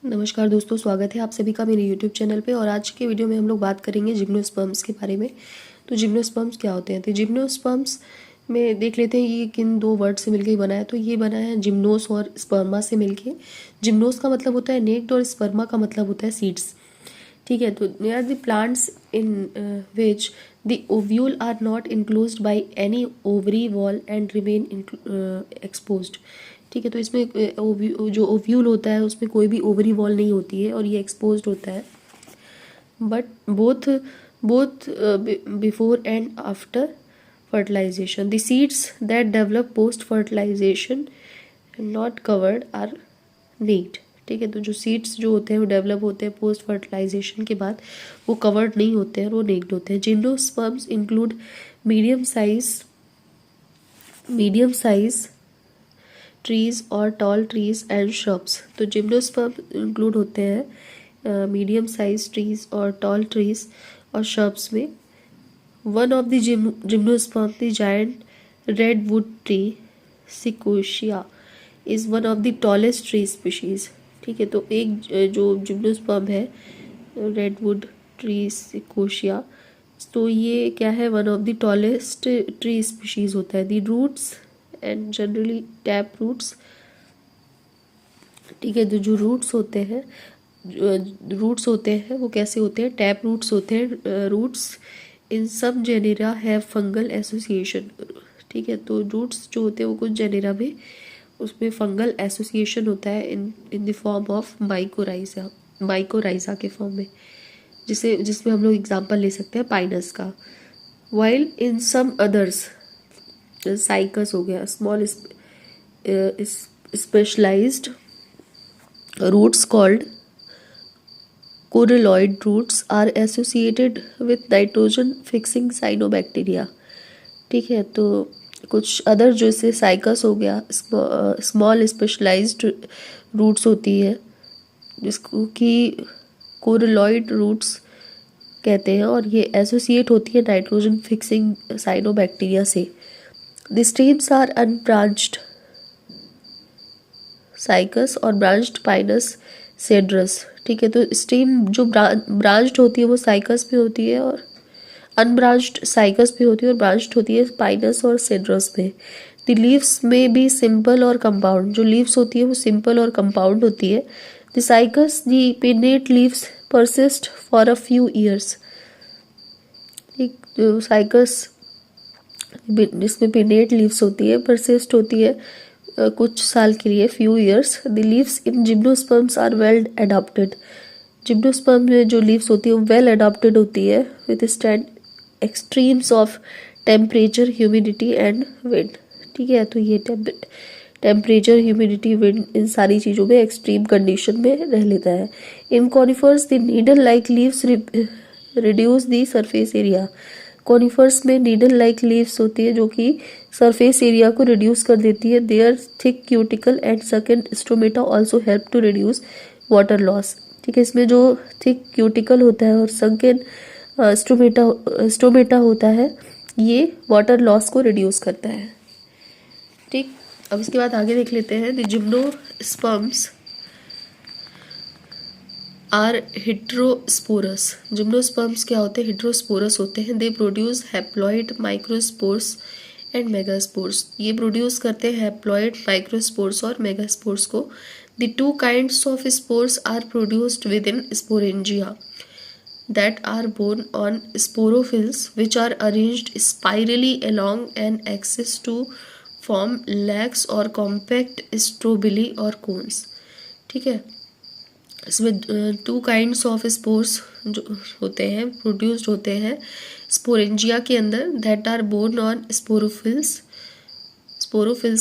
नमस्कार दोस्तों, स्वागत है आप सभी का मेरे YouTube चैनल पे। और आज के वीडियो में हम लोग बात करेंगे जिम्नोस्पर्म्स के बारे में। तो जिम्नोस्पर्म्स क्या होते हैं? तो जिम्नोस्पर्म्स में देख लेते हैं ये किन दो वर्ड से मिलकर बना है। तो ये बना है जिम्नोस और स्पर्मा से मिलके। जिम्नोस का मतलब होता है नेक्ड और स्पर्मा का मतलब होता है सीड्स। ठीक है, तो they are the plants in which the ovule are not enclosed by any ovary wall and remain exposed. ठीक है, तो इसमें जो ओव्यूल होता है उसमें कोई भी ओवरी वॉल नहीं होती है और ये एक्सपोज्ड होता है। But both both before and after fertilization, the seeds that develop post fertilization not covered are naked। ठीक है, तो जो सीड्स जो होते हैं वो डेवलप होते हैं पोस्ट फर्टिलाइजेशन के बाद, वो कवर्ड नहीं होते हैं, वो नेक्ड होते हैं। Gymnosperms include medium size trees और टॉल ट्रीज एंड श्रब्स। तो जिम्नोस्पर्म इंक्लूड होते हैं मीडियम साइज ट्रीज और टॉल ट्रीज और श्रब्स में। One of the gymnosperm, the giant redwood tree sequoia, is one of the tallest tree species. ठीक है, तो एक जो जिम्नोस्पर्म है रेडवुड ट्री सिकोशिया, तो ये क्या है, one of the tallest tree species होता है। The roots and generally tap roots. ठीक है, तो जो रूट्स होते हैं वो कैसे होते हैं? टैप रूट्स होते हैं। रूट्स इन सब जेनेरा हैव फंगल एसोसिएशन। ठीक है, तो रूट्स जो होते हैं वो कुछ जेनेरा में उसमें फंगल एसोसिएशन होता है in the form of mycorrhiza के फॉर्म में, जिसमें हम लोग एग्जांपल ले सकते हैं पाइनस का। While in some others, Cycas हो गया, small specialized roots called coralloid roots are associated with nitrogen fixing cyanobacteria. ठीक है, तो कुछ अदर जैसे साइकस हो गया, स्मॉल स्पेशलाइज्ड रूट्स होती है जिसको कि कोरेलॉइड रूट्स कहते हैं, और ये एसोसिएट होती है नाइट्रोजन फिक्सिंग साइनोबैक्टीरिया से। The stems are unbranched Cycas और ब्रांच्ड पाइनस सेड्रस। ठीक है, तो स्टेम जो ब्रांच्ड होती है वो साइकस में होती है और अनब्रांच्ड साइकस पे होती है और ब्रांच्ड होती है पाइनस और सेड्रस पे। द लीव्स में भी सिंपल और कंपाउंड, जो लीव्स होती है वो सिंपल और कंपाउंड होती है। The cycas the pennate leaves persist for a few years. एक जो साइकस जिसमें पिन्नेट लीव्स होती है परसिस्ट होती है कुछ साल के लिए, few years. The leaves in gymnosperms are well adapted. Gymnosperm में जो लीव्स होती है वो वेल एडॉप्टेड होती है with stand extremes of temperature, humidity and wind. ठीक है, तो ये टेम्परेचर, ह्यूमिडिटी, विंड, इन सारी चीज़ों में एक्सट्रीम कंडीशन में रह लेता है। In conifers the needle like leaves reduce the surface area. Conifers में नीडल लाइक लीव्स होती है जो कि सरफेस एरिया को रिड्यूस कर देती है। Their thick cuticle and sunken stomata also help to reduce water loss. ठीक है, इसमें जो थिक क्यूटिकल होता है और संकेन स्टोमेटा होता है, ये वाटर लॉस को रिड्यूस करता है। ठीक, अब इसके बाद आगे देख लेते हैं। The gymnosperms are heterosporous. Gymnosperms क्या होते हैं? हेट्रोस्पोरस होते हैं। They produce haploid microspores and megaspores. ये प्रोड्यूस करते हैं हैप्लॉइड, माइक्रोस्पोर्स और मेगास्पोर्स को। The two kinds of spores are produced within sporangia that are borne on sporophylls which are arranged spirally along an axis to form lax or compact strobili or cones। ठीक है, इसमें to kinds of spores जो होते हैं produced होते हैं sporangia के अंदर, that are borne on sporophylls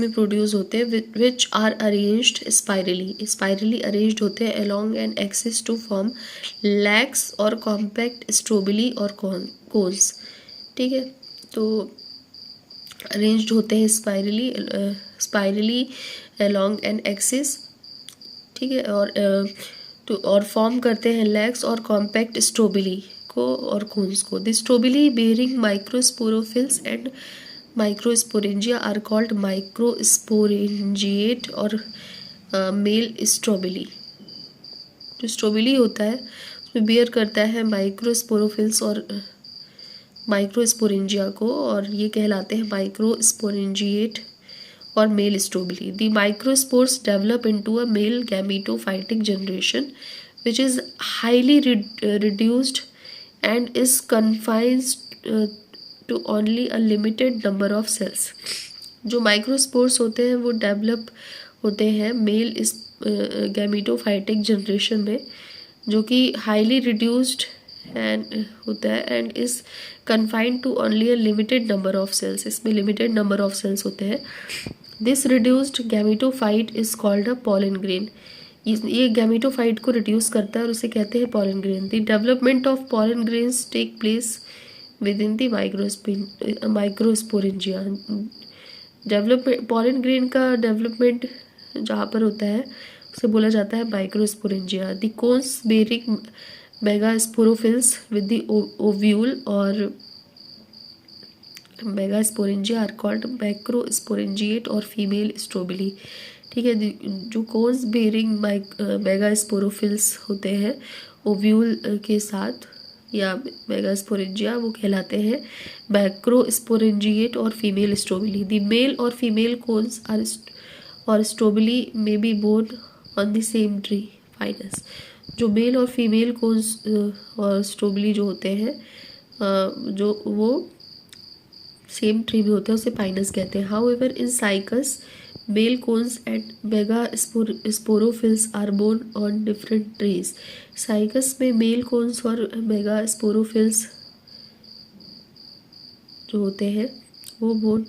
में प्रोड्यूस होते हैं, which are arranged spirally arranged होते हैं along an axis to form lax और कॉम्पैक्ट स्ट्रोबिली और कोन्स। ठीक है, तो अरेंज्ड होते हैं स्पाइरली अलोंग एन एक्सिस। ठीक है, और फॉर्म करते हैं लैक्स और कॉम्पैक्ट स्ट्रोबिली को और कोन्स को। The strobili bearing microsporophylls and microsporangia are called microsporangiate और मेल स्ट्रोबिली। जो स्ट्रोबिली होता है उसमें बियर करता है माइक्रोस्पोरोफिल्स और माइक्रोस्पोरेंजिया को, और ये कहलाते हैं माइक्रोस्पोरेंजिएट और male strobili. The microspores develop into a male gametophytic generation which is highly reduced and is confined to only a limited number of cells. जो माइक्रोस्पोर्स होते हैं वो डेवलप होते हैं मेल इस गैमेटोफाइटिक जनरेशन में, जो कि हाईली रिड्यूस्ड एंड होता है and is confined to only a limited number of cells. इसमें लिमिटेड नंबर ऑफ सेल्स होते हैं. This reduced gametophyte is called a pollen grain. ये गैमेटोफाइट को रिड्यूस करता है और उसे कहते हैं pollen grain. The development of pollen grains take place within the microsporangia. Development pollen grain का डेवलपमेंट जहाँ पर होता है उसे बोला जाता है microsporangia. The cones bearing मेगास्पोरोफिल्स with the ovule और मेगास्पोरेंजिया आर कॉल्ड मैक्रोस्पोरेंजिएट और फीमेल स्ट्रोबिली. ठीक है, जो कोन्स बेरिंग मेगास्पोरोफिल्स होते हैं ओव्यूल के साथ या मेगास्पोरेंजिया, वो कहलाते हैं मैक्रोस्पोरेंजिएट और फीमेल स्ट्रोबिली. द मेल और फीमेल कोन्स आर और स्ट्रोबिली में be borne on the same tree Pinus. जो मेल और फीमेल कोन्स और स्ट्रोबिली जो होते हैं जो वो सेम ट्री में होते हैं उसे पाइनस कहते हैं. However in Cycas male cones and megasporophylls are borne on different trees. Cycas में मेल कोन्स और मेगास्पोरोफिल्स जो होते हैं वो बोर्न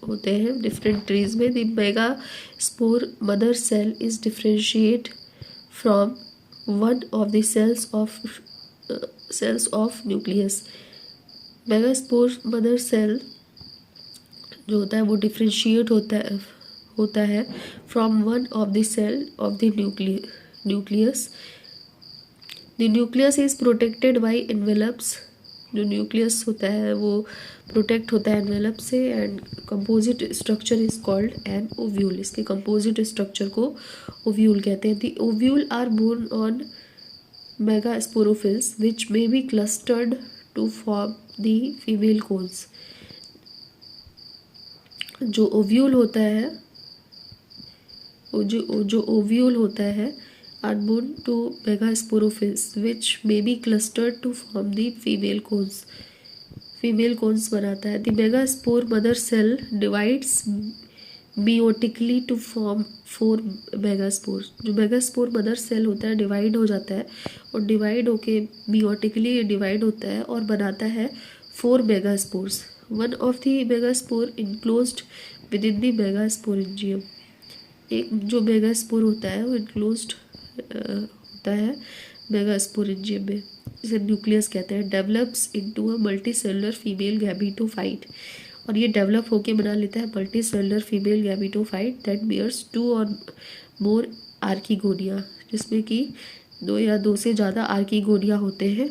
होते हैं डिफरेंट ट्रीज में. The megaspore mother cell is differentiate from one of the cells of nucleus. Megaspore mother cell जो होता है वो डिफरेंशिएट होता है from one of the cell of the nucleus. The nucleus is protected by envelopes. जो nucleus होता है वो प्रोटेक्ट होता है एनवेलप से. And composite structure is called an ovule. इसके कंपोजिट स्ट्रक्चर को ओव्यूल कहते हैं. The ovule are borne on megasporophylls which may be clustered to form the female cones. जो ओव्यूल होता है जो ओव्यूल होता है are borne to megasporophylls which may be clustered to form the female cones. Female cones बनाता है. The megaspore mother cell divides meiotically to form 4 megaspore. जो megaspore mother cell होता है डिवाइड हो जाता है और डिवाइड होके मियोटिकली डिवाइड होता है और बनाता है 4 megaspores. One of the megaspore enclosed with in the megasporangium. एक जो मेगास्पोर होता है वो इनक्लोज्ड होता है मेगास्पोरेंजियम में, इसे न्यूक्लियस कहते हैं. Develops into a multicellular female gametophyte. और ये डेवलप होके बना लेता है multicellular female gametophyte that bears 2 और मोर आर्किगोनिया, जिसमें कि 2 या 2 से ज़्यादा आर्किगोनिया होते हैं,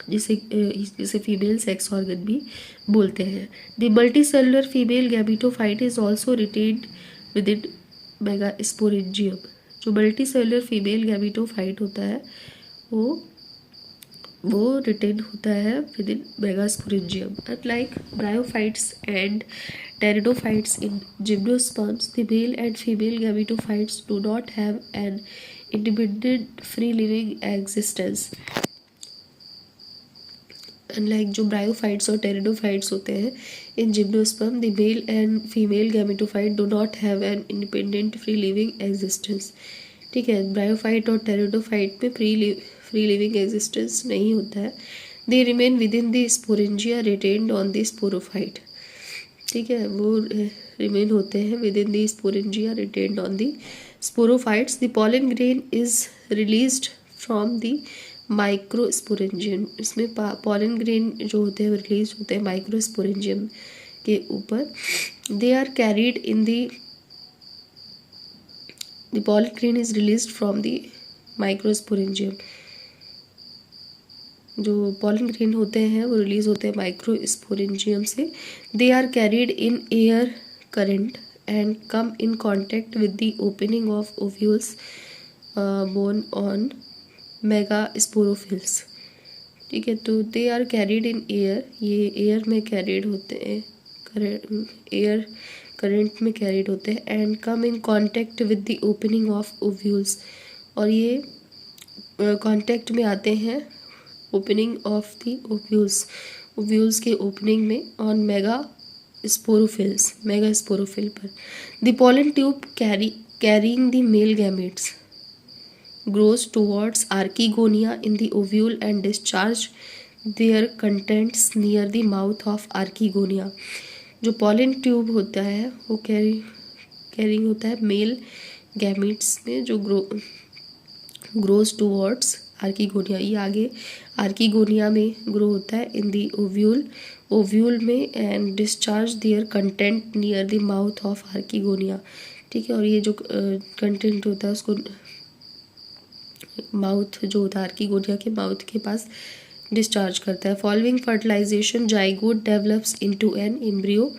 जिसे फीमेल सेक्स ऑर्गन भी बोलते हैं. The multicellular female gametophyte is also retained with in megasporangium. जो मल्टीसेलुलर फीमेल गैमेटोफाइट होता है वो रिटेन होता है with in megasporangium. Unlike bryophytes and pteridophytes in gymnosperms, the male and female gametophytes do not have an independent free-living existence. Unlike जो bryophytes और pteridophytes होते हैं इन gymnosperm, the male and female gametophyte do not have an independent free living existence. ठीक है, bryophyte और pteridophyte में free living existence नहीं होता है. They remain with in the sporangia retained on the sporophyte. ठीक है, वो रिमेन होते हैं with in the sporangia retained on the sporophytes. The pollen grain is released from the microsporangium. इसमें पॉलन ग्रेन जो होते हैं वो रिलीज होते हैं माइक्रोस्पोरेंजियम के ऊपर. They are carried in the pollen grain is released from the microsporangium. जो पॉलन ग्रेन होते हैं वो रिलीज होते हैं माइक्रोस्पोरेंजियम से. They are carried in air current and come in contact with the opening of ovules borne on megasporophylls. ठीक है, तो they are carried in air, ये एयर में कैरिड होते हैं, एयर करंट में कैरिड होते हैं, and come in contact with the opening of ovules, और ये कांटेक्ट में आते हैं opening of the ovules, ovules के ओपनिंग में, on megasporophylls, megasporophyll पर। The pollen tube carrying the male gametes grows towards archegonia in the ovule and discharge their contents near the mouth of archegonia। जो pollen tube होता है वो carrying होता है male gametes में, जो grows towards archegonia, ये आगे आर्कीगोनिया में ग्रो होता है, इन दी ओव्यूल में, and discharge their content near the mouth of archegonia. ठीक है, और ये जो कंटेंट होता है उसको माउथ जो होता है आर्कीगोनिया के माउथ के पास डिस्चार्ज करता है। Following fertilization zygote develops into an embryo,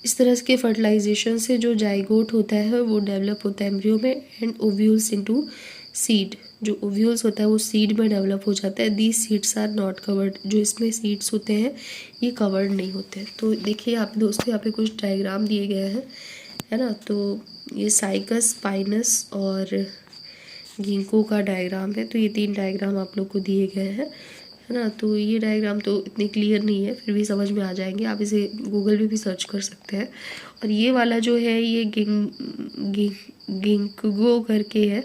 इस तरह के फर्टिलाइजेशन से जो जाइगोट होता है वो डेवलप होता है एम्ब्रियो में, एंड ओव्यूल्स इनटू सीड, जो ओव्यूल्स होता है वो सीड में डेवलप हो जाता है। These seeds are not covered, जो इसमें सीड्स होते हैं ये कवर्ड नहीं होते हैं। तो देखिए यहाँ पे दोस्तों, यहाँ पे कुछ डायग्राम दिए गए हैं, है ना। तो ये साइकस, पाइनस और गिंको का डायग्राम है। तो ये 3 डायग्राम आप लोग को दिए गए हैं, है ना। तो ये डायग्राम तो इतने क्लियर नहीं है, फिर भी समझ में आ जाएंगे, आप इसे गूगल पे भी सर्च कर सकते हैं। और ये वाला जो है ये गिंको करके है,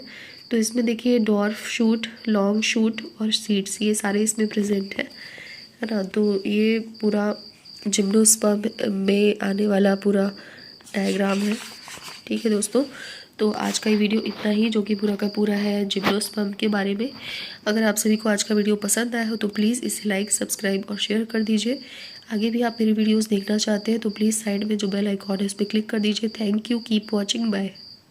तो इसमें देखिए डॉर्फ शूट, लॉन्ग शूट और सीड्स, ये सारे इसमें प्रेजेंट है ना। तो ये पूरा जिम्नोस्पर्म में आने वाला पूरा डायग्राम है। ठीक है दोस्तों, तो आज का ये वीडियो इतना ही, जो कि पूरा का पूरा है जिम्नोस्पर्म के बारे में। अगर आप सभी को आज का वीडियो पसंद आया हो तो प्लीज़ इसे लाइक, सब्सक्राइब और शेयर कर दीजिए। आगे भी आप मेरी वीडियोस देखना चाहते हैं तो प्लीज़ साइड में जो बेल आइकॉन है उस पर क्लिक कर दीजिए। Thank you, keep watching, bye.